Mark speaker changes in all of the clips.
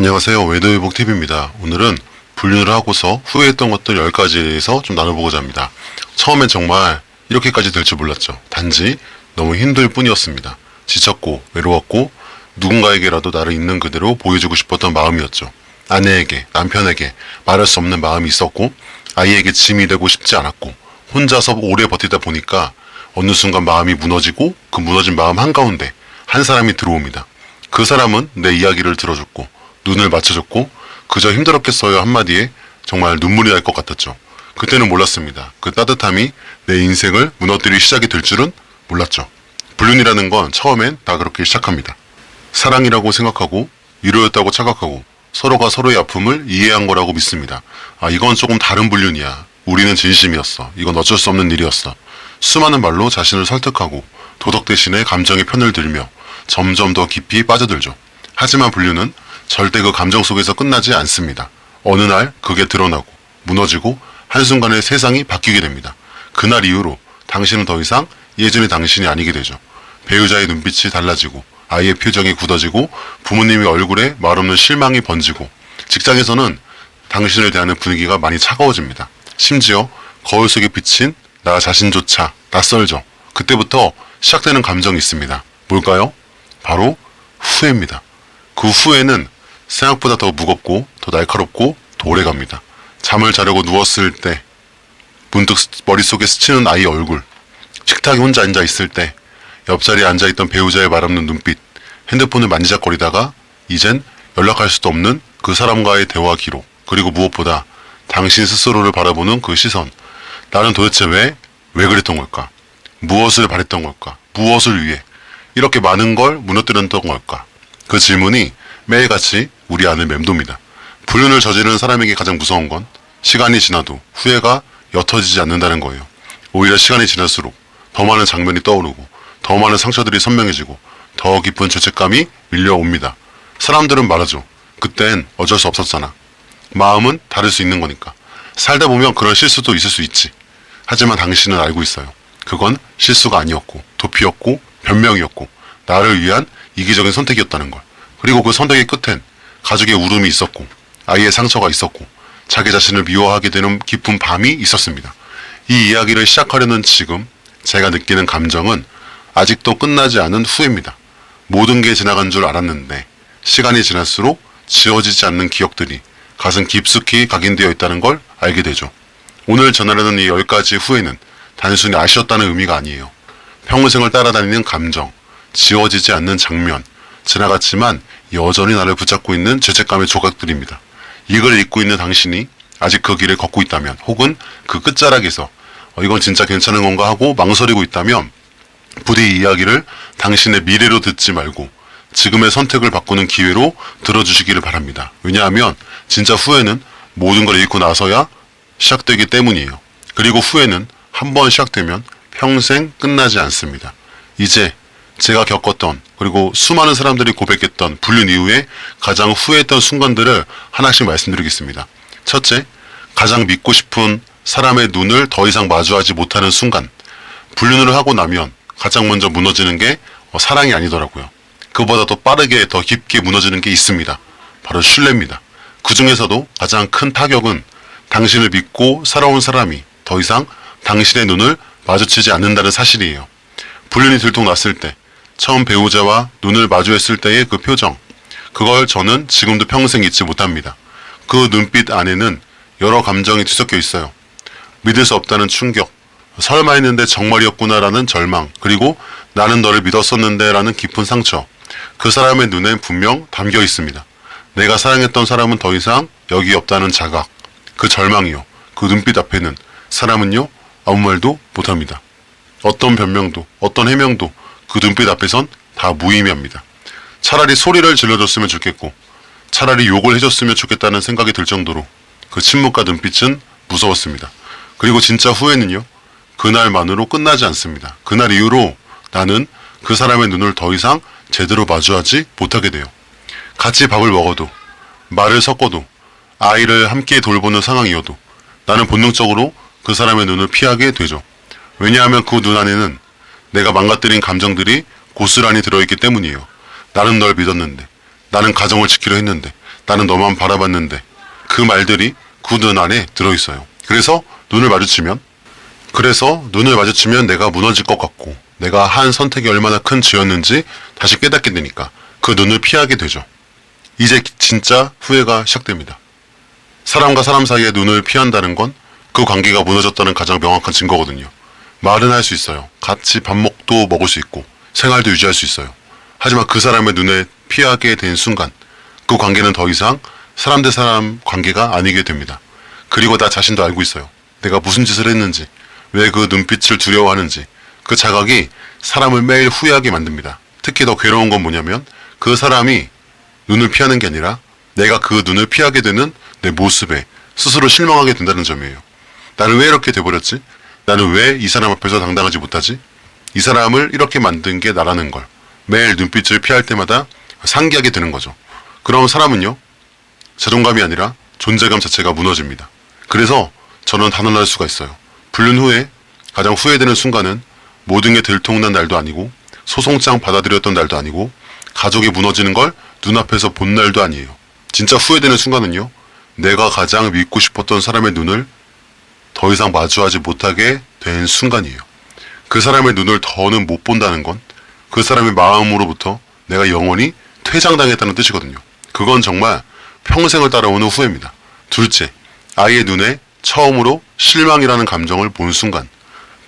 Speaker 1: 안녕하세요. 외도회복TV입니다. 오늘은 분류를 하고서 후회했던 것들 10가지에서 좀 나눠보고자 합니다. 처음엔 정말 이렇게까지 될 줄 몰랐죠. 단지 너무 힘들 뿐이었습니다. 지쳤고 외로웠고 누군가에게라도 나를 있는 그대로 보여주고 싶었던 마음이었죠. 아내에게, 남편에게 말할 수 없는 마음이 있었고 아이에게 짐이 되고 싶지 않았고 혼자서 오래 버티다 보니까 어느 순간 마음이 무너지고 그 무너진 마음 한가운데 한 사람이 들어옵니다. 그 사람은 내 이야기를 들어줬고 눈을 맞춰줬고 그저 힘들었겠어요 한마디에 정말 눈물이 날 것 같았죠. 그때는 몰랐습니다. 그 따뜻함이 내 인생을 무너뜨릴 시작이 될 줄은 몰랐죠. 불륜이라는 건 처음엔 다 그렇게 시작합니다. 사랑이라고 생각하고 위로였다고 착각하고 서로가 서로의 아픔을 이해한 거라고 믿습니다. 이건 조금 다른 불륜이야. 우리는 진심이었어. 이건 어쩔 수 없는 일이었어. 수많은 말로 자신을 설득하고 도덕 대신에 감정의 편을 들며 점점 더 깊이 빠져들죠. 하지만 불륜은 절대 그 감정 속에서 끝나지 않습니다. 어느 날 그게 드러나고 무너지고 한순간에 세상이 바뀌게 됩니다. 그날 이후로 당신은 더 이상 예전의 당신이 아니게 되죠. 배우자의 눈빛이 달라지고 아이의 표정이 굳어지고 부모님의 얼굴에 말없는 실망이 번지고 직장에서는 당신을 대하는 분위기가 많이 차가워집니다. 심지어 거울 속에 비친 나 자신조차 낯설죠. 그때부터 시작되는 감정이 있습니다. 뭘까요? 바로 후회입니다. 그 후회는 생각보다 더 무겁고 더 날카롭고 더 오래갑니다. 잠을 자려고 누웠을 때 문득 머릿속에 스치는 아이 얼굴, 식탁에 혼자 앉아 있을 때 옆자리에 앉아있던 배우자의 말없는 눈빛, 핸드폰을 만지작거리다가 이젠 연락할 수도 없는 그 사람과의 대화 기록, 그리고 무엇보다 당신 스스로를 바라보는 그 시선. 나는 도대체 왜 그랬던 걸까? 무엇을 바랬던 걸까? 무엇을 위해 이렇게 많은 걸 무너뜨렸던 걸까? 그 질문이 매일같이 우리 안을 맴돕니다. 불륜을 저지르는 사람에게 가장 무서운 건 시간이 지나도 후회가 옅어지지 않는다는 거예요. 오히려 시간이 지날수록 더 많은 장면이 떠오르고 더 많은 상처들이 선명해지고 더 깊은 죄책감이 밀려옵니다. 사람들은 말하죠. 그땐 어쩔 수 없었잖아. 마음은 다를 수 있는 거니까. 살다 보면 그런 실수도 있을 수 있지. 하지만 당신은 알고 있어요. 그건 실수가 아니었고 도피였고 변명이었고 나를 위한 이기적인 선택이었다는 걸. 그리고 그 선택의 끝엔 가족의 울음이 있었고 아이의 상처가 있었고 자기 자신을 미워하게 되는 깊은 밤이 있었습니다. 이 이야기를 시작하려는 지금 제가 느끼는 감정은 아직도 끝나지 않은 후회입니다. 모든 게 지나간 줄 알았는데 시간이 지날수록 지워지지 않는 기억들이 가슴 깊숙이 각인되어 있다는 걸 알게 되죠. 오늘 전하려는 이 10가지 후회는 단순히 아쉬웠다는 의미가 아니에요. 평생을 따라다니는 감정, 지워지지 않는 장면, 지나갔지만 여전히 나를 붙잡고 있는 죄책감의 조각들입니다. 이걸 읽고 있는 당신이 아직 그 길을 걷고 있다면 혹은 그 끝자락에서 이건 진짜 괜찮은 건가 하고 망설이고 있다면 부디 이 이야기를 당신의 미래로 듣지 말고 지금의 선택을 바꾸는 기회로 들어주시기를 바랍니다. 왜냐하면 진짜 후회는 모든 걸 잃고 나서야 시작되기 때문이에요. 그리고 후회는 한번 시작되면 평생 끝나지 않습니다. 이제 제가 겪었던 그리고 수많은 사람들이 고백했던 불륜 이후에 가장 후회했던 순간들을 하나씩 말씀드리겠습니다. 첫째, 가장 믿고 싶은 사람의 눈을 더 이상 마주하지 못하는 순간. 불륜을 하고 나면 가장 먼저 무너지는 게 사랑이 아니더라고요. 그보다 더 빠르게 더 깊게 무너지는 게 있습니다. 바로 신뢰입니다. 그 중에서도 가장 큰 타격은 당신을 믿고 살아온 사람이 더 이상 당신의 눈을 마주치지 않는다는 사실이에요. 불륜이 들통났을 때 처음 배우자와 눈을 마주했을 때의 그 표정, 그걸 저는 지금도 평생 잊지 못합니다. 그 눈빛 안에는 여러 감정이 뒤섞여 있어요. 믿을 수 없다는 충격, 설마 했는데 정말이었구나라는 절망, 그리고 나는 너를 믿었었는데 라는 깊은 상처. 그 사람의 눈엔 분명 담겨 있습니다. 내가 사랑했던 사람은 더 이상 여기 없다는 자각, 그 절망이요. 그 눈빛 앞에는 사람은요 아무 말도 못합니다. 어떤 변명도 어떤 해명도 그 눈빛 앞에선 다 무의미합니다. 차라리 소리를 질러줬으면 좋겠고 차라리 욕을 해줬으면 좋겠다는 생각이 들 정도로 그 침묵과 눈빛은 무서웠습니다. 그리고 진짜 후회는요, 그날만으로 끝나지 않습니다. 그날 이후로 나는 그 사람의 눈을 더 이상 제대로 마주하지 못하게 돼요. 같이 밥을 먹어도 말을 섞어도 아이를 함께 돌보는 상황이어도 나는 본능적으로 그 사람의 눈을 피하게 되죠. 왜냐하면 그 눈 안에는 내가 망가뜨린 감정들이 고스란히 들어있기 때문이에요. 나는 널 믿었는데, 나는 가정을 지키려 했는데, 나는 너만 바라봤는데. 그 말들이 그 눈 안에 들어있어요. 그래서 눈을 마주치면 내가 무너질 것 같고 내가 한 선택이 얼마나 큰 죄였는지 다시 깨닫게 되니까 그 눈을 피하게 되죠. 이제 진짜 후회가 시작됩니다. 사람과 사람 사이에 눈을 피한다는 건 그 관계가 무너졌다는 가장 명확한 증거거든요. 말은 할 수 있어요. 같이 밥먹도 먹을 수 있고 생활도 유지할 수 있어요. 하지만 그 사람의 눈에 피하게 된 순간 그 관계는 더 이상 사람 대 사람 관계가 아니게 됩니다. 그리고 나 자신도 알고 있어요. 내가 무슨 짓을 했는지, 왜 그 눈빛을 두려워하는지. 그 자각이 사람을 매일 후회하게 만듭니다. 특히 더 괴로운 건 뭐냐면 그 사람이 눈을 피하는 게 아니라 내가 그 눈을 피하게 되는 내 모습에 스스로 실망하게 된다는 점이에요. 나는 왜 이렇게 돼버렸지? 나는 왜 이 사람 앞에서 당당하지 못하지? 이 사람을 이렇게 만든 게 나라는 걸 매일 눈빛을 피할 때마다 상기하게 되는 거죠. 그럼 사람은요, 자존감이 아니라 존재감 자체가 무너집니다. 그래서 저는 단언할 수가 있어요. 불륜 후에 가장 후회되는 순간은 모든 게 들통난 날도 아니고 소송장 받아들였던 날도 아니고 가족이 무너지는 걸 눈앞에서 본 날도 아니에요. 진짜 후회되는 순간은요, 내가 가장 믿고 싶었던 사람의 눈을 더 이상 마주하지 못하게 된 순간이에요. 그 사람의 눈을 더는 못 본다는 건 그 사람의 마음으로부터 내가 영원히 퇴장당했다는 뜻이거든요. 그건 정말 평생을 따라오는 후회입니다. 둘째, 아이의 눈에 처음으로 실망이라는 감정을 본 순간.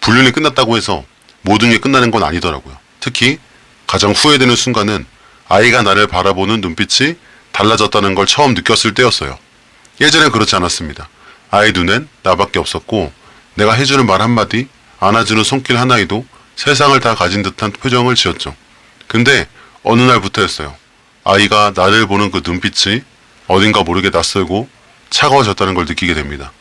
Speaker 1: 불륜이 끝났다고 해서 모든 게 끝나는 건 아니더라고요. 특히 가장 후회되는 순간은 아이가 나를 바라보는 눈빛이 달라졌다는 걸 처음 느꼈을 때였어요. 예전엔 그렇지 않았습니다. 아이 눈엔 나밖에 없었고 내가 해주는 말 한마디, 안아주는 손길 하나에도 세상을 다 가진 듯한 표정을 지었죠. 근데 어느 날부터였어요. 아이가 나를 보는 그 눈빛이 어딘가 모르게 낯설고 차가워졌다는 걸 느끼게 됩니다.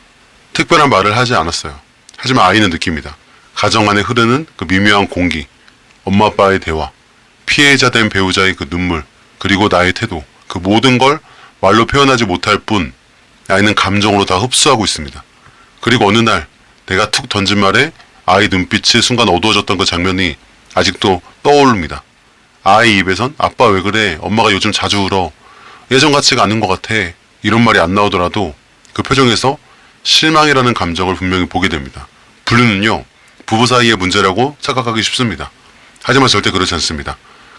Speaker 1: 특별한 말을 하지 않았어요. 하지만 아이는 느낍니다. 가정 안에 흐르는 그 미묘한 공기, 엄마 아빠의 대화, 피해자 된 배우자의 그 눈물, 그리고 나의 태도, 그 모든 걸 말로 표현하지 못할 뿐 아이는 감정으로 다 흡수하고 있습니다. 그리고 어느 날 내가 툭 던진 말에 아이 눈빛이 순간 어두워졌던 그 장면이 아직도 떠오릅니다. 아이 입에선 아빠 왜 그래? 엄마가 요즘 자주 울어. 예전 같지가 않은 것 같아. 이런 말이 안 나오더라도 그 표정에서 실망이라는 감정을 분명히 보게 됩니다. 불륜은요, 부부 사이의 문제라고 착각하기 쉽습니다. 하지만 절대 그렇지 않습니다.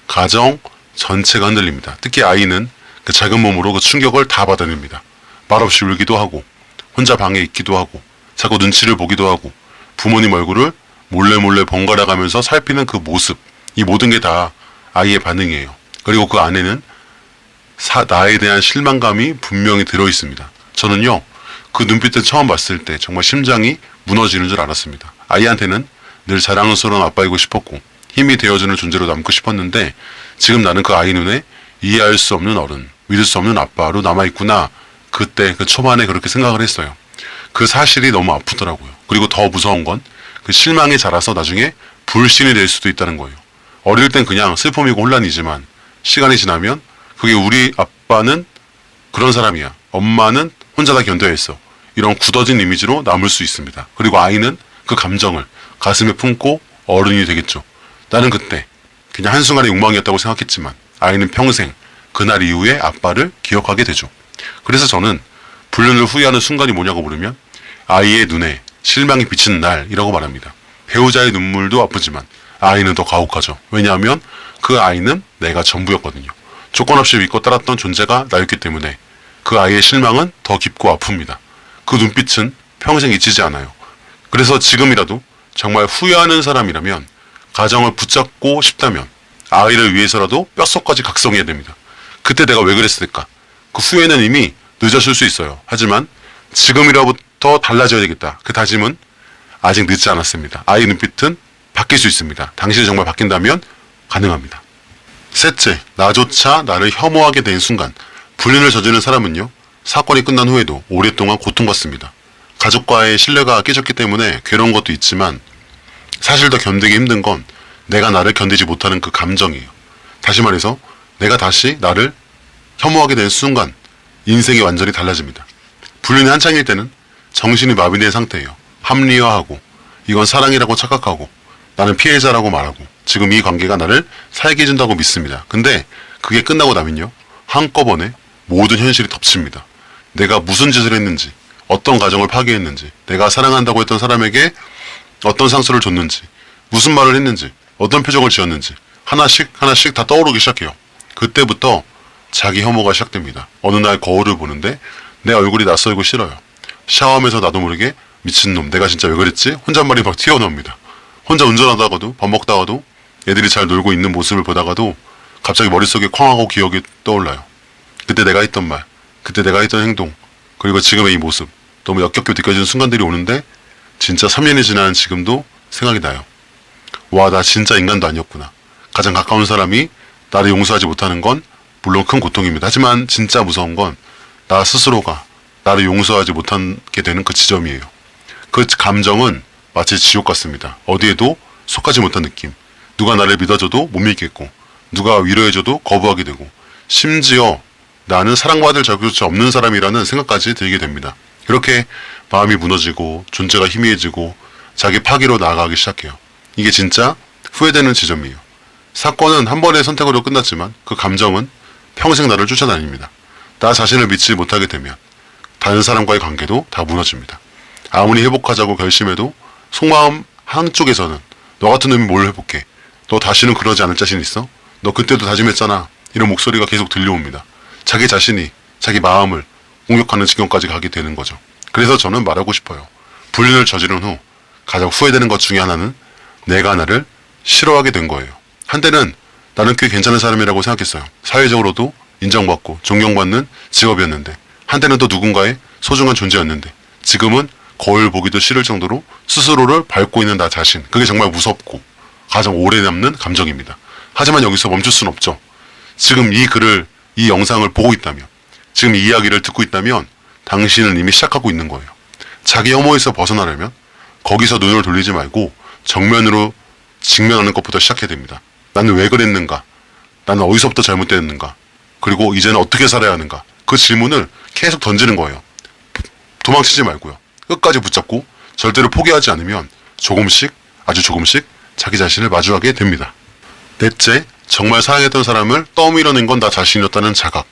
Speaker 1: 가정 전체가 흔들립니다. 특히 아이는 그 작은 몸으로 그 충격을 다 받아냅니다. 말없이 울기도 하고 혼자 방에 있기도 하고 자꾸 눈치를 보기도 하고 부모님 얼굴을 몰래 번갈아 가면서 살피는 그 모습, 이 모든 게 다 아이의 반응이에요. 그리고 그 안에는 나에 대한 실망감이 분명히 들어있습니다. 저는요, 그 눈빛을 처음 봤을 때 정말 심장이 무너지는 줄 알았습니다. 아이한테는 늘 자랑스러운 아빠이고 싶었고 힘이 되어주는 존재로 남고 싶었는데 지금 나는 그 아이 눈에 이해할 수 없는 어른, 믿을 수 없는 아빠로 남아있구나. 그때 그 초반에 그렇게 생각을 했어요. 그 사실이 너무 아프더라고요. 그리고 더 무서운 건 그 실망이 자라서 나중에 불신이 될 수도 있다는 거예요. 어릴 땐 그냥 슬픔이고 혼란이지만 시간이 지나면 그게 우리 아빠는 그런 사람이야. 엄마는 혼자 다 견뎌야 했어. 이런 굳어진 이미지로 남을 수 있습니다. 그리고 아이는 그 감정을 가슴에 품고 어른이 되겠죠. 나는 그때 그냥 한순간의 욕망이었다고 생각했지만 아이는 평생 그날 이후에 아빠를 기억하게 되죠. 그래서 저는 불륜을 후회하는 순간이 뭐냐고 물으면 아이의 눈에 실망이 비치는 날이라고 말합니다. 배우자의 눈물도 아프지만 아이는 더 가혹하죠. 왜냐하면 그 아이는 내가 전부였거든요. 조건 없이 믿고 따랐던 존재가 나였기 때문에 그 아이의 실망은 더 깊고 아픕니다. 그 눈빛은 평생 잊히지 않아요. 그래서 지금이라도 정말 후회하는 사람이라면 가정을 붙잡고 싶다면 아이를 위해서라도 뼛속까지 각성해야 됩니다. 그때 내가 왜 그랬을까? 그 후회는 이미 늦었을 수 있어요. 하지만 지금이라부터 달라져야 되겠다. 그 다짐은 아직 늦지 않았습니다. 아이 눈빛은 바뀔 수 있습니다. 당신이 정말 바뀐다면 가능합니다. 셋째, 나조차 나를 혐오하게 된 순간. 불륜을 저지른 사람은요, 사건이 끝난 후에도 오랫동안 고통받습니다. 가족과의 신뢰가 깨졌기 때문에 괴로운 것도 있지만 사실 더 견디기 힘든 건 내가 나를 견디지 못하는 그 감정이에요. 다시 말해서 내가 다시 나를 혐오하게 된 순간 인생이 완전히 달라집니다. 불륜이 한창일 때는 정신이 마비된 상태예요. 합리화하고 이건 사랑이라고 착각하고 나는 피해자라고 말하고 지금 이 관계가 나를 살게 해준다고 믿습니다. 근데 그게 끝나고 나면요, 한꺼번에 모든 현실이 덮칩니다. 내가 무슨 짓을 했는지, 어떤 가정을 파괴했는지, 내가 사랑한다고 했던 사람에게 어떤 상처를 줬는지, 무슨 말을 했는지, 어떤 표정을 지었는지 하나씩 하나씩 다 떠오르기 시작해요. 그때부터 자기 혐오가 시작됩니다. 어느 날 거울을 보는데 내 얼굴이 낯설고 싫어요. 샤워하면서 나도 모르게 미친놈 내가 진짜 왜 그랬지? 혼잣말이 막 튀어나옵니다. 혼자 운전하다가도 밥 먹다가도 애들이 잘 놀고 있는 모습을 보다가도 갑자기 머릿속에 쾅 하고 기억이 떠올라요. 그때 내가 했던 말, 그때 내가 했던 행동, 그리고 지금의 이 모습 너무 역겹게 느껴지는 순간들이 오는데 진짜 3년이 지난 지금도 생각이 나요. 와, 나 진짜 인간도 아니었구나. 가장 가까운 사람이 나를 용서하지 못하는 건 물론 큰 고통입니다. 하지만 진짜 무서운 건 나 스스로가 나를 용서하지 못하게 되는 그 지점이에요. 그 감정은 마치 지옥 같습니다. 어디에도 속하지 못한 느낌. 누가 나를 믿어줘도 못 믿겠고, 누가 위로해줘도 거부하게 되고, 심지어 나는 사랑받을 자격조차 없는 사람이라는 생각까지 들게 됩니다. 이렇게 마음이 무너지고 존재가 희미해지고 자기 파기로 나아가기 시작해요. 이게 진짜 후회되는 지점이에요. 사건은 한 번의 선택으로 끝났지만 그 감정은 평생 나를 쫓아다닙니다. 나 자신을 믿지 못하게 되면 다른 사람과의 관계도 다 무너집니다. 아무리 회복하자고 결심해도 속마음 한쪽에서는 너 같은 놈이 뭘 회복해? 너 다시는 그러지 않을 자신 있어? 너 그때도 다짐했잖아. 이런 목소리가 계속 들려옵니다. 자기 자신이 자기 마음을 공격하는 지경까지 가게 되는 거죠. 그래서 저는 말하고 싶어요. 불륜을 저지른 후 가장 후회되는 것 중에 하나는 내가 나를 싫어하게 된 거예요. 한때는 나는 꽤 괜찮은 사람이라고 생각했어요. 사회적으로도 인정받고 존경받는 직업이었는데, 한때는 또 누군가의 소중한 존재였는데, 지금은 거울 보기도 싫을 정도로 스스로를 밟고 있는 나 자신, 그게 정말 무섭고 가장 오래 남는 감정입니다. 하지만 여기서 멈출 순 없죠. 지금 이 글을, 이 영상을 보고 있다면, 지금 이 이야기를 듣고 있다면 당신은 이미 시작하고 있는 거예요. 자기 혐오에서 벗어나려면 거기서 눈을 돌리지 말고 정면으로 직면하는 것부터 시작해야 됩니다. 나는 왜 그랬는가? 나는 어디서부터 잘못됐는가? 그리고 이제는 어떻게 살아야 하는가? 그 질문을 계속 던지는 거예요. 도망치지 말고요. 끝까지 붙잡고 절대로 포기하지 않으면 조금씩, 아주 조금씩 자기 자신을 마주하게 됩니다. 넷째, 정말 사랑했던 사람을 떠밀어낸 건 나 자신이었다는 자각.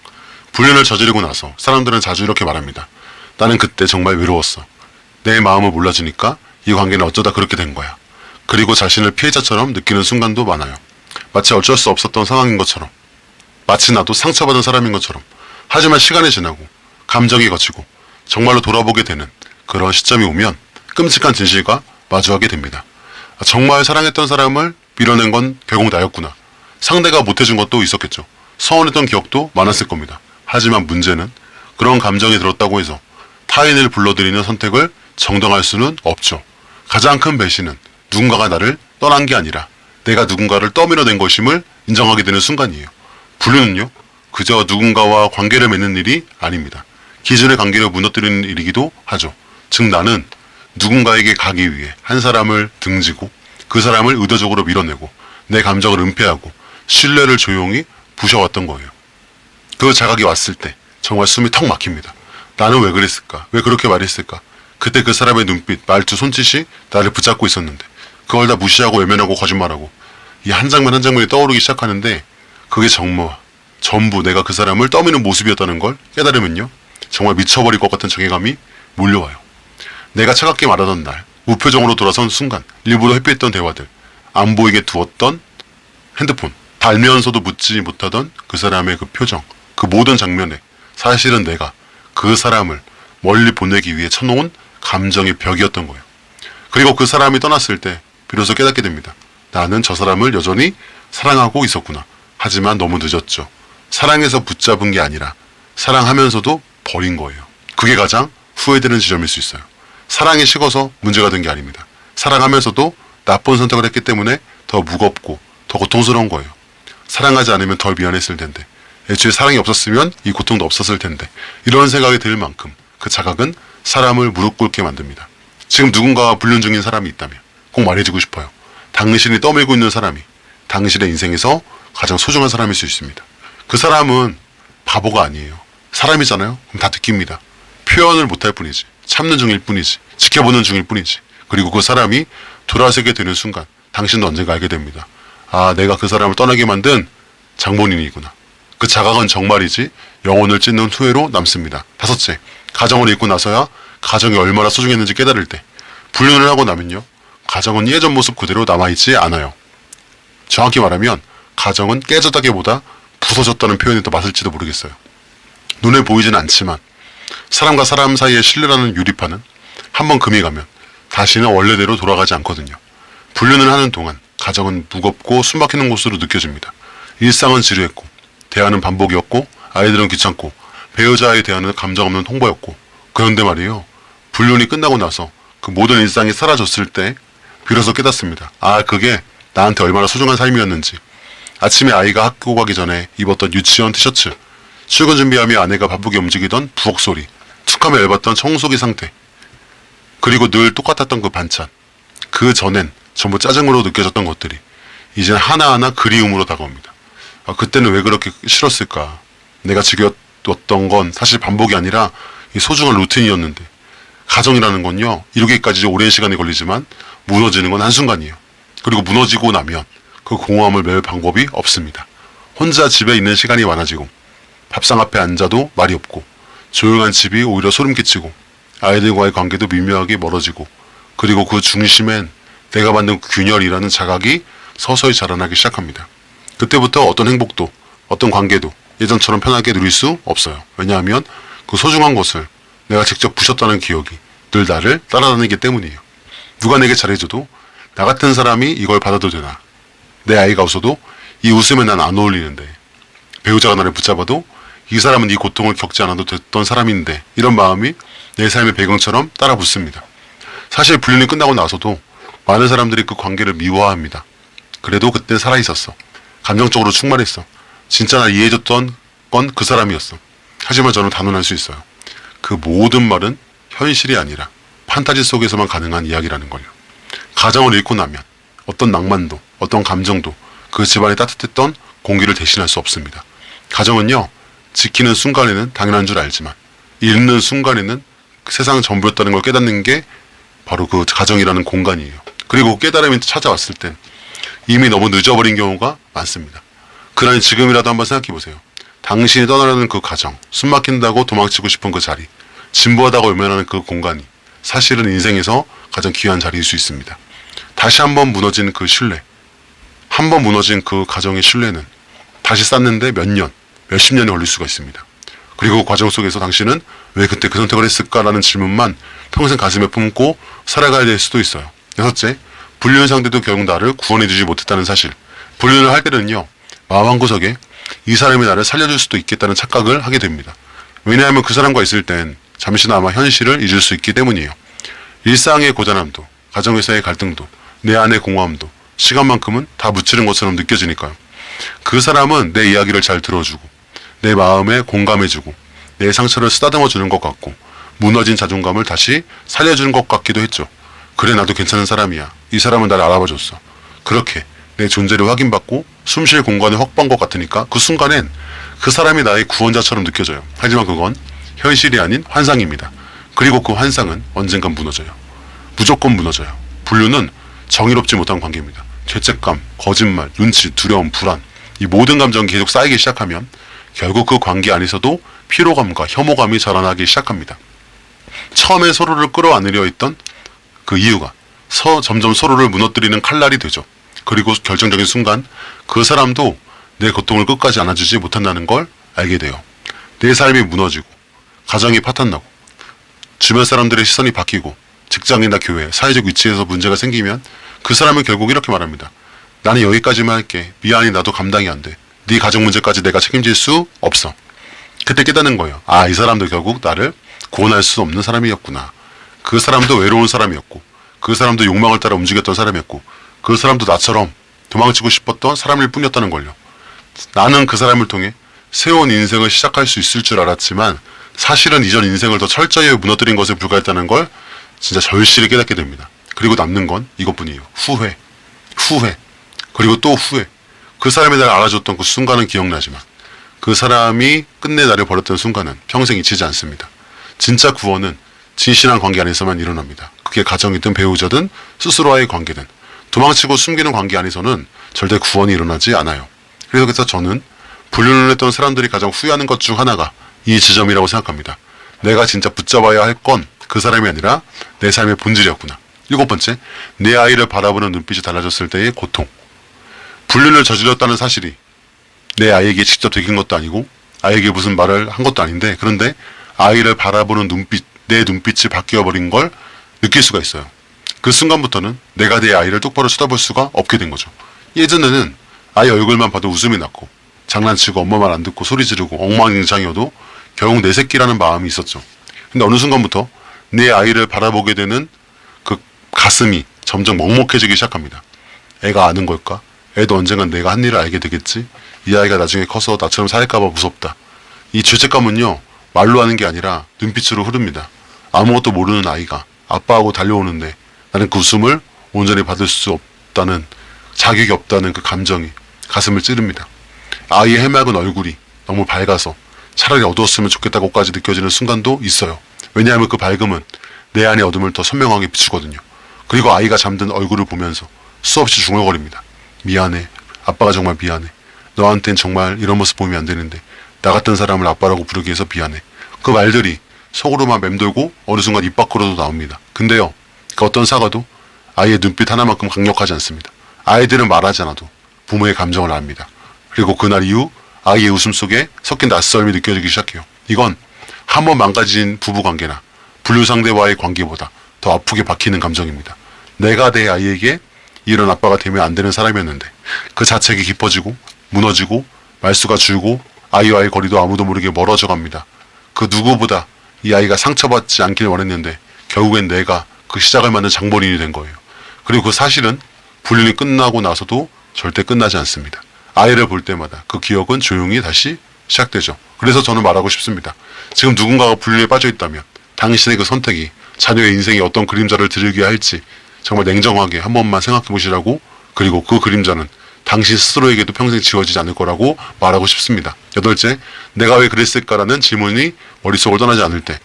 Speaker 1: 불륜을 저지르고 나서 사람들은 자주 이렇게 말합니다. 나는 그때 정말 외로웠어. 내 마음을 몰라주니까 이 관계는 어쩌다 그렇게 된 거야. 그리고 자신을 피해자처럼 느끼는 순간도 많아요. 마치 어쩔 수 없었던 상황인 것처럼. 마치 나도 상처받은 사람인 것처럼. 하지만 시간이 지나고 감정이 거치고 정말로 돌아보게 되는 그런 시점이 오면 끔찍한 진실과 마주하게 됩니다. 정말 사랑했던 사람을 밀어낸 건 결국 나였구나. 상대가 못해준 것도 있었겠죠. 서운했던 기억도 많았을 겁니다. 하지만 문제는 그런 감정이 들었다고 해서 타인을 불러들이는 선택을 정당할 수는 없죠. 가장 큰 배신은 누군가가 나를 떠난 게 아니라 내가 누군가를 떠밀어낸 것임을 인정하게 되는 순간이에요. 불륜은요, 그저 누군가와 관계를 맺는 일이 아닙니다. 기존의 관계를 무너뜨리는 일이기도 하죠. 즉 나는 누군가에게 가기 위해 한 사람을 등지고 그 사람을 의도적으로 밀어내고 내 감정을 은폐하고 신뢰를 조용히 부셔왔던 거예요. 그 자각이 왔을 때 정말 숨이 턱 막힙니다. 나는 왜 그랬을까? 왜 그렇게 말했을까? 그때 그 사람의 눈빛, 말투, 손짓이 나를 붙잡고 있었는데 그걸 다 무시하고 외면하고 거짓말하고 이 한 장면 한 장면이 떠오르기 시작하는데 그게 전부 내가 그 사람을 떠미는 모습이었다는 걸 깨달으면요. 정말 미쳐버릴 것 같은 자괴감이 몰려와요. 내가 차갑게 말하던 날, 무표정으로 돌아선 순간, 일부러 회피했던 대화들, 안 보이게 두었던 핸드폰, 달면서도 묻지 못하던 그 사람의 그 표정, 그 모든 장면에 사실은 내가 그 사람을 멀리 보내기 위해 쳐놓은 감정의 벽이었던 거예요. 그리고 그 사람이 떠났을 때 비로소 깨닫게 됩니다. 나는 저 사람을 여전히 사랑하고 있었구나. 하지만 너무 늦었죠. 사랑해서 붙잡은 게 아니라 사랑하면서도 버린 거예요. 그게 가장 후회되는 지점일 수 있어요. 사랑이 식어서 문제가 된 게 아닙니다. 사랑하면서도 나쁜 선택을 했기 때문에 더 무겁고 더 고통스러운 거예요. 사랑하지 않으면 덜 미안했을 텐데, 애초에 사랑이 없었으면 이 고통도 없었을 텐데, 이런 생각이 들 만큼 그 자각은 사람을 무릎 꿇게 만듭니다. 지금 누군가와 불륜 중인 사람이 있다면 꼭 말해주고 싶어요. 당신이 떠밀고 있는 사람이 당신의 인생에서 가장 소중한 사람일 수 있습니다. 그 사람은 바보가 아니에요. 사람이잖아요. 그럼 다 느낍니다. 표현을 못할 뿐이지, 참는 중일 뿐이지, 지켜보는 중일 뿐이지. 그리고 그 사람이 돌아서게 되는 순간 당신도 언젠가 알게 됩니다. 아, 내가 그 사람을 떠나게 만든 장본인이구나. 그 자각은 정말이지 영혼을 찢는 후회로 남습니다. 다섯째, 가정을 잃고 나서야 가정이 얼마나 소중했는지 깨달을 때. 불륜을 하고 나면요, 가정은 예전 모습 그대로 남아있지 않아요. 정확히 말하면 가정은 깨졌다기보다 부서졌다는 표현이 더 맞을지도 모르겠어요. 눈에 보이진 않지만 사람과 사람 사이의 신뢰라는 유리판은 한번 금이 가면 다시는 원래대로 돌아가지 않거든요. 불륜을 하는 동안 가정은 무겁고 숨막히는 곳으로 느껴집니다. 일상은 지루했고, 대화는 반복이었고, 아이들은 귀찮고, 배우자의 대화는 감정 없는 통보였고. 그런데 말이에요, 불륜이 끝나고 나서 그 모든 일상이 사라졌을 때 비로소 깨닫습니다. 아, 그게 나한테 얼마나 소중한 삶이었는지. 아침에 아이가 학교 가기 전에 입었던 유치원 티셔츠, 출근 준비하며 아내가 바쁘게 움직이던 부엌 소리, 툭하면 얇았던 청소기 상태, 그리고 늘 똑같았던 그 반찬. 그 전엔 전부 짜증으로 느껴졌던 것들이 이젠 하나하나 그리움으로 다가옵니다. 아, 그때는 왜 그렇게 싫었을까? 내가 즐겼던 건 사실 반복이 아니라 이 소중한 루틴이었는데. 가정이라는 건요, 이루기까지 오랜 시간이 걸리지만 무너지는 건 한순간이에요. 그리고 무너지고 나면 그 공허함을 메울 방법이 없습니다. 혼자 집에 있는 시간이 많아지고, 밥상 앞에 앉아도 말이 없고, 조용한 집이 오히려 소름 끼치고, 아이들과의 관계도 미묘하게 멀어지고, 그리고 그 중심엔 내가 만든 균열이라는 자각이 서서히 자라나기 시작합니다. 그때부터 어떤 행복도, 어떤 관계도 예전처럼 편하게 누릴 수 없어요. 왜냐하면 그 소중한 것을 내가 직접 부셨다는 기억이 늘 나를 따라다니기 때문이에요. 누가 내게 잘해줘도 나 같은 사람이 이걸 받아도 되나? 내 아이가 웃어도 이 웃음에 난 안 어울리는데, 배우자가 나를 붙잡아도 이 사람은 이 고통을 겪지 않아도 됐던 사람인데, 이런 마음이 내 삶의 배경처럼 따라 붙습니다. 사실 불륜이 끝나고 나서도 많은 사람들이 그 관계를 미워합니다. 그래도 그땐 살아있었어. 감정적으로 충만했어. 진짜 날 이해해줬던 건 그 사람이었어. 하지만 저는 단언할 수 있어요. 그 모든 말은 현실이 아니라 판타지 속에서만 가능한 이야기라는 걸요. 가정을 잃고 나면 어떤 낭만도, 어떤 감정도 그 집안의 따뜻했던 공기를 대신할 수 없습니다. 가정은요, 지키는 순간에는 당연한 줄 알지만 잃는 순간에는 세상 전부였다는 걸 깨닫는 게 바로 그 가정이라는 공간이에요. 그리고 깨달음이 찾아왔을 땐 이미 너무 늦어버린 경우가 많습니다. 그러니 지금이라도 한번 생각해보세요. 당신이 떠나려는 그 가정, 숨막힌다고 도망치고 싶은 그 자리, 진부하다고 외면하는 그 공간이 사실은 인생에서 가장 귀한 자리일 수 있습니다. 다시 한번 무너진 그 신뢰, 한번 무너진 그 가정의 신뢰는 다시 쌓는데 몇 년, 몇십 년이 걸릴 수가 있습니다. 그리고 그 과정 속에서 당신은 왜 그때 그 선택을 했을까라는 질문만 평생 가슴에 품고 살아가야 될 수도 있어요. 여섯째, 불륜 상대도 결국 나를 구원해주지 못했다는 사실. 불륜을 할 때는요, 마음 한구석에 이 사람이 나를 살려줄 수도 있겠다는 착각을 하게 됩니다. 왜냐하면 그 사람과 있을 땐 잠시나마 현실을 잊을 수 있기 때문이에요. 일상의 고단함도, 가정에서의 갈등도, 내 안의 공허함도 시간만큼은 다 묻히는 것처럼 느껴지니까요. 그 사람은 내 이야기를 잘 들어주고, 내 마음에 공감해주고, 내 상처를 쓰다듬어주는 것 같고, 무너진 자존감을 다시 살려주는 것 같기도 했죠. 그래, 나도 괜찮은 사람이야. 이 사람은 나를 알아봐줬어. 그렇게 내 존재를 확인받고 숨쉴 공간을 확보한 것 같으니까 그 순간엔 그 사람이 나의 구원자처럼 느껴져요. 하지만 그건 현실이 아닌 환상입니다. 그리고 그 환상은 언젠간 무너져요. 무조건 무너져요. 불륜은 정의롭지 못한 관계입니다. 죄책감, 거짓말, 눈치, 두려움, 불안, 이 모든 감정이 계속 쌓이기 시작하면 결국 그 관계 안에서도 피로감과 혐오감이 자라나기 시작합니다. 처음에 서로를 끌어안으려 했던 그 이유가 점점 서로를 무너뜨리는 칼날이 되죠. 그리고 결정적인 순간 그 사람도 내 고통을 끝까지 안아주지 못한다는 걸 알게 돼요. 내 삶이 무너지고, 가정이 파탄나고, 주변 사람들의 시선이 바뀌고, 직장이나 교회, 사회적 위치에서 문제가 생기면 그 사람은 결국 이렇게 말합니다. 나는 여기까지만 할게. 미안해, 나도 감당이 안 돼. 네 가정 문제까지 내가 책임질 수 없어. 그때 깨닫는 거예요. 아, 이 사람도 결국 나를 구원할 수 없는 사람이었구나. 그 사람도 외로운 사람이었고, 그 사람도 욕망을 따라 움직였던 사람이었고, 그 사람도 나처럼 도망치고 싶었던 사람일 뿐이었다는 걸요. 나는 그 사람을 통해 새로운 인생을 시작할 수 있을 줄 알았지만 사실은 이전 인생을 더 철저히 무너뜨린 것에 불과했다는 걸 진짜 절실히 깨닫게 됩니다. 그리고 남는 건 이것뿐이에요. 후회. 그리고 또 후회. 그 사람이 나를 알아줬던 그 순간은 기억나지만 그 사람이 끝내 나를 버렸던 순간은 평생 잊히지 않습니다. 진짜 구원은 진실한 관계 안에서만 일어납니다. 그게 가정이든 배우자든 스스로와의 관계든 도망치고 숨기는 관계 안에서는 절대 구원이 일어나지 않아요. 그래서 저는 불륜을 했던 사람들이 가장 후회하는 것 중 하나가 이 지점이라고 생각합니다. 내가 진짜 붙잡아야 할 건 그 사람이 아니라 내 삶의 본질이었구나. 7번째, 내 아이를 바라보는 눈빛이 달라졌을 때의 고통. 불륜을 저질렀다는 사실이 내 아이에게 직접 되긴 것도 아니고 아이에게 무슨 말을 한 것도 아닌데, 그런데 아이를 바라보는 눈빛, 내 눈빛이 바뀌어버린 걸 느낄 수가 있어요. 그 순간부터는 내가 내 아이를 똑바로 쳐다볼 수가 없게 된 거죠. 예전에는 아이 얼굴만 봐도 웃음이 났고 장난치고 엄마 말 안 듣고 소리 지르고 엉망진창이어도 결국 내 새끼라는 마음이 있었죠. 근데 어느 순간부터 내 아이를 바라보게 되는 그 가슴이 점점 먹먹해지기 시작합니다. 애가 아는 걸까? 애도 언젠간 내가 한 일을 알게 되겠지? 이 아이가 나중에 커서 나처럼 살까봐 무섭다. 이 죄책감은요, 말로 하는 게 아니라 눈빛으로 흐릅니다. 아무것도 모르는 아이가 아빠하고 달려오는데 나는 그 웃음을 온전히 받을 수 없다는, 자격이 없다는 그 감정이 가슴을 찌릅니다. 아이의 해맑은 얼굴이 너무 밝아서 차라리 어두웠으면 좋겠다고까지 느껴지는 순간도 있어요. 왜냐하면 그 밝음은 내 안의 어둠을 더 선명하게 비추거든요. 그리고 아이가 잠든 얼굴을 보면서 수없이 중얼거립니다. 미안해. 아빠가 정말 미안해. 너한텐 정말 이런 모습 보이면 안 되는데 나 같은 사람을 아빠라고 부르게 해서 미안해. 그 말들이 속으로만 맴돌고 어느 순간 입 밖으로도 나옵니다. 근데요, 그 어떤 사과도 아이의 눈빛 하나만큼 강력하지 않습니다. 아이들은 말하지 않아도 부모의 감정을 압니다. 그리고 그날 이후 아이의 웃음 속에 섞인 낯설음이 느껴지기 시작해요. 이건 한번 망가진 부부관계나 불륜 상대와의 관계보다 더 아프게 박히는 감정입니다. 내가 내 아이에게 이런 아빠가 되면 안 되는 사람이었는데 그 자책이 깊어지고 무너지고 말수가 줄고 아이와의 거리도 아무도 모르게 멀어져 갑니다. 그 누구보다 이 아이가 상처받지 않길 원했는데 결국엔 내가 그 시작을 만든 장본인이 된 거예요. 그리고 그 사실은 불륜이 끝나고 나서도 절대 끝나지 않습니다. 아이를 볼 때마다 그 기억은 조용히 다시 시작되죠. 그래서 저는 말하고 싶습니다. 지금 누군가가 불륜에 빠져 있다면 당신의 그 선택이 자녀의 인생에 어떤 그림자를 드리게 할지 정말 냉정하게 한 번만 생각해 보시라고, 그리고 그 그림자는 당신 스스로에게도 평생 지워지지 않을 거라고 말하고 싶습니다. 8째, 내가 왜 그랬을까라는 질문이 머릿속을 떠나지 않을 때,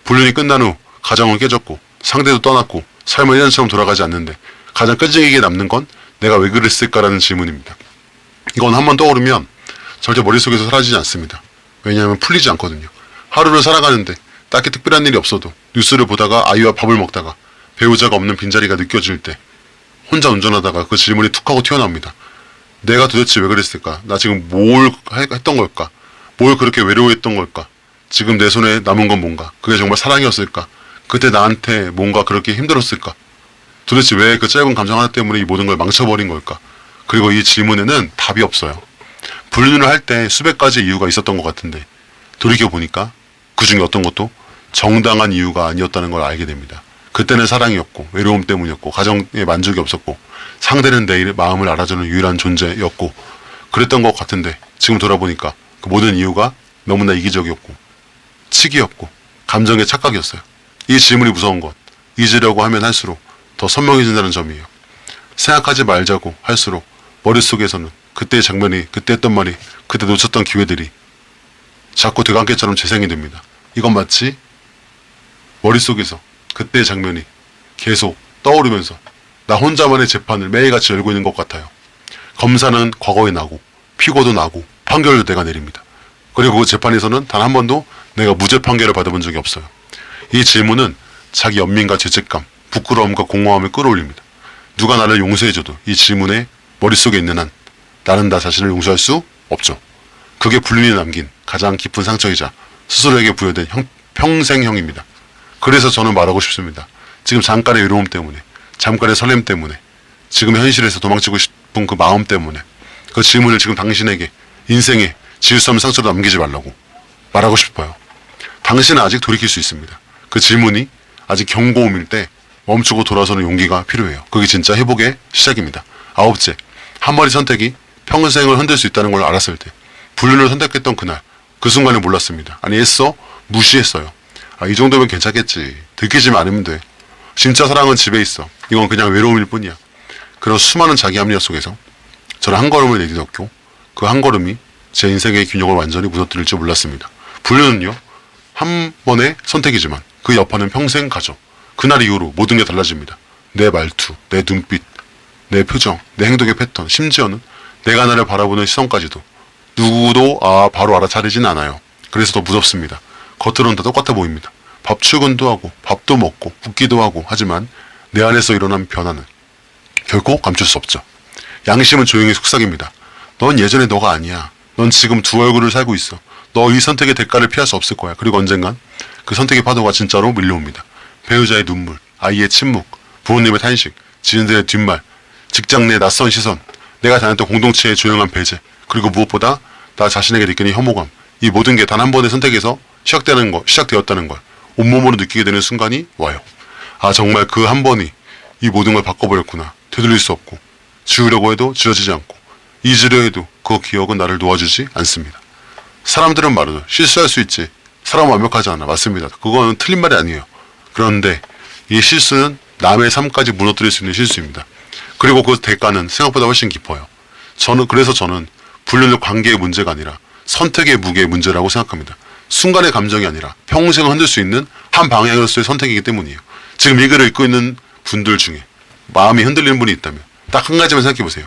Speaker 1: 불륜이 끝난 후 가정은 깨졌고 상대도 떠났고 삶은 예전처럼 돌아가지 않는데 가장 끈질기게 남는 건 내가 왜 그랬을까라는 질문입니다. 이건 한번 떠오르면 절대 머릿속에서 사라지지 않습니다. 왜냐하면 풀리지 않거든요. 하루를 살아가는데 딱히 특별한 일이 없어도 뉴스를 보다가 아이와 밥을 먹다가 배우자가 없는 빈자리가 느껴질 때 혼자 운전하다가 그 질문이 툭 하고 튀어나옵니다. 내가 도대체 왜 그랬을까? 나 지금 뭘 했던 걸까? 뭘 그렇게 외로워했던 걸까? 지금 내 손에 남은 건 뭔가? 그게 정말 사랑이었을까? 그때 나한테 뭔가 그렇게 힘들었을까? 도대체 왜 그 짧은 감정 하나 때문에 이 모든 걸 망쳐버린 걸까? 그리고 이 질문에는 답이 없어요. 불륜을 할 때 수백 가지 이유가 있었던 것 같은데 돌이켜보니까 그 중에 어떤 것도 정당한 이유가 아니었다는 걸 알게 됩니다. 그때는 사랑이었고 외로움 때문이었고 가정에 만족이 없었고 상대는 내 마음을 알아주는 유일한 존재였고 그랬던 것 같은데 지금 돌아보니까 그 모든 이유가 너무나 이기적이었고 치기였고 감정의 착각이었어요. 이 질문이 무서운 건 잊으려고 하면 할수록 더 선명해진다는 점이에요. 생각하지 말자고 할수록 머릿속에서는 그때의 장면이, 그때 했던 말이, 그때 놓쳤던 기회들이 자꾸 되감개처럼 재생이 됩니다. 이건 마치 머릿속에서 그때의 장면이 계속 떠오르면서 나 혼자만의 재판을 매일같이 열고 있는 것 같아요. 검사는 과거에 나고 피고도 나고 판결도 내가 내립니다. 그리고 그 재판에서는 단 한 번도 내가 무죄 판결을 받아본 적이 없어요. 이 질문은 자기 연민과 죄책감, 부끄러움과 공허함을 끌어올립니다. 누가 나를 용서해줘도 이 질문에 머릿속에 있는 한 나는 나 자신을 용서할 수 없죠. 그게 불륜이 남긴 가장 깊은 상처이자 스스로에게 부여된 평생형입니다. 그래서 저는 말하고 싶습니다. 지금 잠깐의 외로움 때문에, 잠깐의 설렘 때문에, 지금 현실에서 도망치고 싶은 그 마음 때문에 그 질문을 지금 당신에게 인생에 지울 수 없는 상처로 남기지 말라고 말하고 싶어요. 당신은 아직 돌이킬 수 있습니다. 그 질문이 아직 경고음일 때 멈추고 돌아서는 용기가 필요해요. 그게 진짜 회복의 시작입니다. 9째, 한 번의 선택이 평생을 흔들 수 있다는 걸 알았을 때 불륜을 선택했던 그날 그 순간에 몰랐습니다. 아니 애써 무시했어요. 이 정도면 괜찮겠지. 들키지만 않으면 돼. 진짜 사랑은 집에 있어. 이건 그냥 외로움일 뿐이야. 그런 수많은 자기 합리화 속에서 저는 한 걸음을 내딛었고 그 한 걸음이 제 인생의 균형을 완전히 무너뜨릴 줄 몰랐습니다. 불륜은요, 한 번의 선택이지만 그 여파는 평생 가죠. 그날 이후로 모든 게 달라집니다. 내 말투, 내 눈빛, 내 표정, 내 행동의 패턴, 심지어는 내가 나를 바라보는 시선까지도 누구도 바로 알아차리진 않아요. 그래서 더 무섭습니다. 겉으로는 다 똑같아 보입니다. 밥 출근도 하고 밥도 먹고 웃기도 하고 하지만 내 안에서 일어난 변화는 결코 감출 수 없죠. 양심은 조용히 속삭입니다. 넌 예전에 너가 아니야. 넌 지금 두 얼굴을 살고 있어. 너 이 선택의 대가를 피할 수 없을 거야. 그리고 언젠간 그 선택의 파도가 진짜로 밀려옵니다. 배우자의 눈물, 아이의 침묵, 부모님의 탄식, 지인들의 뒷말, 직장 내 낯선 시선, 내가 다녔던 공동체의 조용한 배제, 그리고 무엇보다 나 자신에게 느끼는 혐오감, 이 모든 게 단 한 번의 선택에서 시작되었다는 걸 온몸으로 느끼게 되는 순간이 와요. 정말 그 한 번이 이 모든 걸 바꿔버렸구나. 되돌릴 수 없고, 지우려고 해도 지워지지 않고, 잊으려 해도 그 기억은 나를 놓아주지 않습니다. 사람들은 말하죠. 실수할 수 있지. 사람은 완벽하지 않아. 맞습니다. 그거는 틀린 말이 아니에요. 그런데 이 실수는 남의 삶까지 무너뜨릴 수 있는 실수입니다. 그리고 그 대가는 생각보다 훨씬 깊어요. 그래서 저는 불륜은 관계의 문제가 아니라 선택의 무게의 문제라고 생각합니다. 순간의 감정이 아니라 평생을 흔들 수 있는 한 방향으로서의 선택이기 때문이에요. 지금 이 글을 읽고 있는 분들 중에 마음이 흔들리는 분이 있다면 딱 한 가지만 생각해 보세요.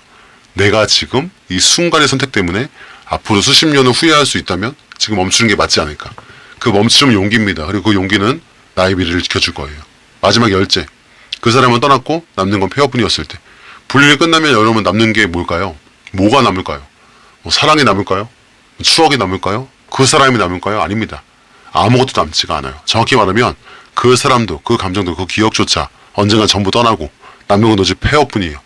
Speaker 1: 내가 지금 이 순간의 선택 때문에 앞으로 수십 년을 후회할 수 있다면 지금 멈추는 게 맞지 않을까. 그 멈추면 용기입니다. 그리고 그 용기는 나의 미래를 지켜줄 거예요. 마지막 열째. 그 사람은 떠났고 남는 건 폐허뿐이었을 때. 불륜이 끝나면 여러분 남는 게 뭘까요? 뭐가 남을까요? 사랑이 남을까요? 추억이 남을까요? 그 사람이 남을까요? 아닙니다. 아무것도 남지가 않아요. 정확히 말하면 그 사람도 그 감정도 그 기억조차 언젠가 전부 떠나고 남는 건 오직 폐허뿐이에요.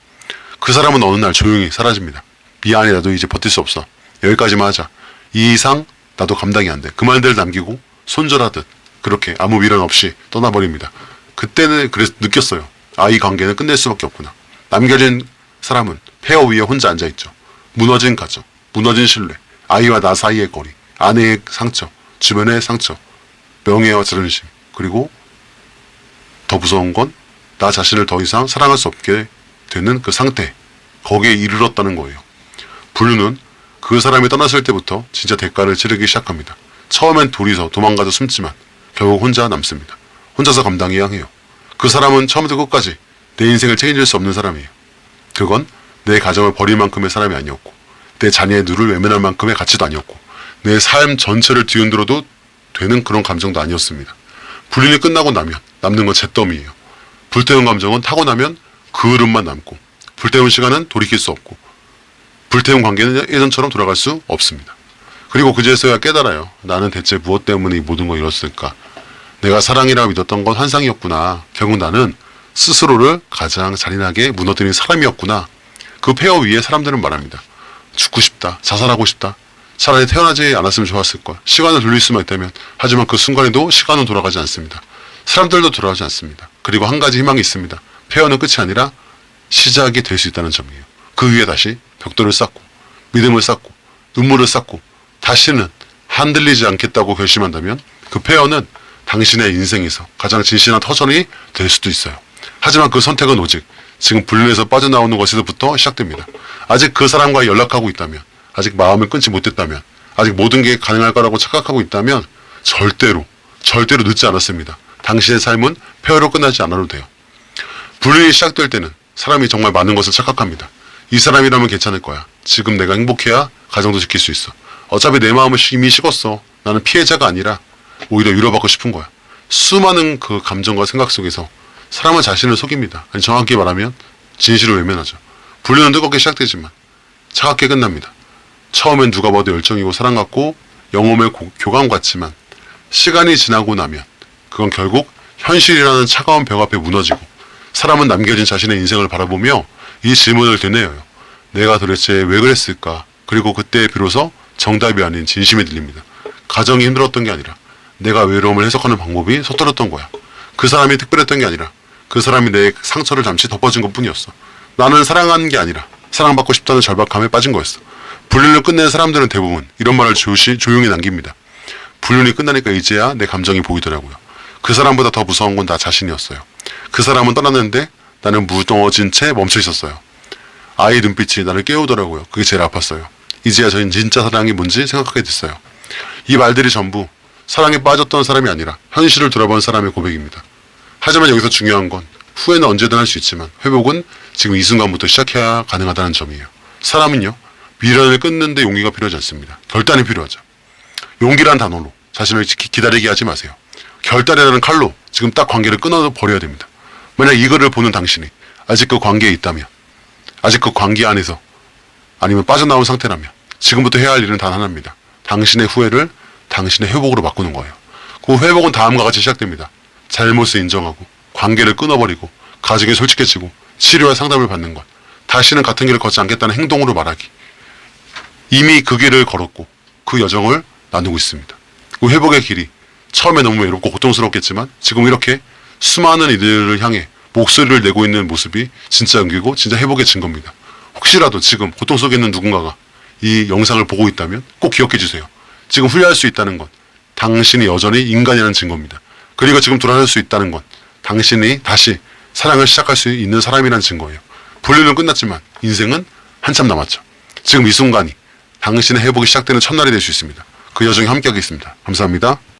Speaker 1: 그 사람은 어느 날 조용히 사라집니다. 미안해, 나도 이제 버틸 수 없어. 여기까지만 하자. 이 이상 나도 감당이 안 돼. 그 말들을 남기고 손절하듯 그렇게 아무 미련 없이 떠나버립니다. 그때는 그래서 느꼈어요. 이 관계는 끝낼 수밖에 없구나. 남겨진 사람은 폐허 위에 혼자 앉아있죠. 무너진 가정, 무너진 신뢰, 아이와 나 사이의 거리, 아내의 상처, 주변의 상처, 명예와 자존심, 그리고 더 무서운 건 나 자신을 더 이상 사랑할 수 없게 되는 그 상태, 거기에 이르렀다는 거예요. 불륜은 그 사람이 떠났을 때부터 진짜 대가를 치르기 시작합니다. 처음엔 둘이서 도망가서 숨지만 결국 혼자 남습니다. 혼자서 감당해야 해요. 그 사람은 처음부터 끝까지 내 인생을 책임질 수 없는 사람이에요. 그건 내 가정을 버릴 만큼의 사람이 아니었고, 내 자녀의 눈을 외면할 만큼의 가치도 아니었고, 내 삶 전체를 뒤흔들어도 되는 그런 감정도 아니었습니다. 불륜이 끝나고 나면 남는 건 잿더미예요. 불태운 감정은 타고 나면 그을음만 남고, 불태운 시간은 돌이킬 수 없고, 불태운 관계는 예전처럼 돌아갈 수 없습니다. 그리고 그제서야 깨달아요. 나는 대체 무엇 때문에 이 모든 걸 이뤘을까? 내가 사랑이라 믿었던 건 환상이었구나. 결국 나는 스스로를 가장 잔인하게 무너뜨린 사람이었구나. 그 폐허 위에 사람들은 말합니다. 죽고 싶다. 자살하고 싶다. 차라리 태어나지 않았으면 좋았을 걸. 시간을 돌릴 수만 있다면. 하지만 그 순간에도 시간은 돌아가지 않습니다. 사람들도 돌아가지 않습니다. 그리고 한 가지 희망이 있습니다. 폐허는 끝이 아니라 시작이 될 수 있다는 점이에요. 그 위에 다시 벽돌을 쌓고, 믿음을 쌓고, 눈물을 쌓고, 다시는 흔들리지 않겠다고 결심한다면 그 폐허는 당신의 인생에서 가장 진실한 터전이 될 수도 있어요. 하지만 그 선택은 오직 지금 불륜에서 빠져나오는 것에서부터 시작됩니다. 아직 그 사람과 연락하고 있다면, 아직 마음을 끊지 못했다면, 아직 모든 게 가능할 거라고 착각하고 있다면 절대로 늦지 않았습니다. 당신의 삶은 폐허로 끝나지 않아도 돼요. 불륜이 시작될 때는 사람이 정말 많은 것을 착각합니다. 이 사람이라면 괜찮을 거야. 지금 내가 행복해야 가정도 지킬 수 있어. 어차피 내 마음은 이미 식었어. 나는 피해자가 아니라 오히려 위로받고 싶은 거야. 수많은 그 감정과 생각 속에서 사람은 자신을 속입니다. 아니, 정확히 말하면 진실을 외면하죠. 불륜은 뜨겁게 시작되지만 차갑게 끝납니다. 처음엔 누가 봐도 열정이고 사랑 같고 영혼의 교감 같지만 시간이 지나고 나면 그건 결국 현실이라는 차가운 벽 앞에 무너지고 사람은 남겨진 자신의 인생을 바라보며 이 질문을 되뇌어요. 내가 도대체 왜 그랬을까? 그리고 그때 비로소 정답이 아닌 진심이 들립니다. 가정이 힘들었던 게 아니라 내가 외로움을 해석하는 방법이 서툴었던 거야. 그 사람이 특별했던 게 아니라 그 사람이 내 상처를 잠시 덮어준 것뿐이었어. 나는 사랑하는 게 아니라 사랑받고 싶다는 절박함에 빠진 거였어. 불륜을 끝낸 사람들은 대부분 이런 말을 조용히 남깁니다. 불륜이 끝나니까 이제야 내 감정이 보이더라고요. 그 사람보다 더 무서운 건 나 자신이었어요. 그 사람은 떠났는데 나는 무너진 채 멈춰 있었어요. 아이의 눈빛이 나를 깨우더라고요. 그게 제일 아팠어요. 이제야 저희는 진짜 사랑이 뭔지 생각하게 됐어요. 이 말들이 전부 사랑에 빠졌던 사람이 아니라 현실을 돌아본 사람의 고백입니다. 하지만 여기서 중요한 건 후회는 언제든 할 수 있지만 회복은 지금 이 순간부터 시작해야 가능하다는 점이에요. 사람은요, 미련을 끊는데 용기가 필요하지 않습니다. 결단이 필요하죠. 용기란 단어로 자신을 기다리게 하지 마세요. 결단이라는 칼로 지금 딱 관계를 끊어버려야 됩니다. 만약 이거를 보는 당신이 아직 그 관계에 있다면, 아직 그 관계 안에서 아니면 빠져나온 상태라면 지금부터 해야 할 일은 단 하나입니다. 당신의 후회를 당신의 회복으로 바꾸는 거예요. 그 회복은 다음과 같이 시작됩니다. 잘못을 인정하고 관계를 끊어버리고 가족에 솔직해지고 치료와 상담을 받는 것, 다시는 같은 길을 걷지 않겠다는 행동으로 말하기. 이미 그 길을 걸었고 그 여정을 나누고 있습니다. 그 회복의 길이 처음에 너무 외롭고 고통스럽겠지만 지금 이렇게 수많은 이들을 향해 목소리를 내고 있는 모습이 진짜 연기고 진짜 회복의 증거입니다. 혹시라도 지금 고통 속에 있는 누군가가 이 영상을 보고 있다면 꼭 기억해 주세요. 지금 후회할 수 있다는 건 당신이 여전히 인간이라는 증거입니다. 그리고 지금 돌아설 수 있다는 건 당신이 다시 사랑을 시작할 수 있는 사람이라는 증거예요. 분류는 끝났지만 인생은 한참 남았죠. 지금 이 순간이 당신의 회복이 시작되는 첫날이 될 수 있습니다. 그 여정에 함께하겠습니다. 감사합니다.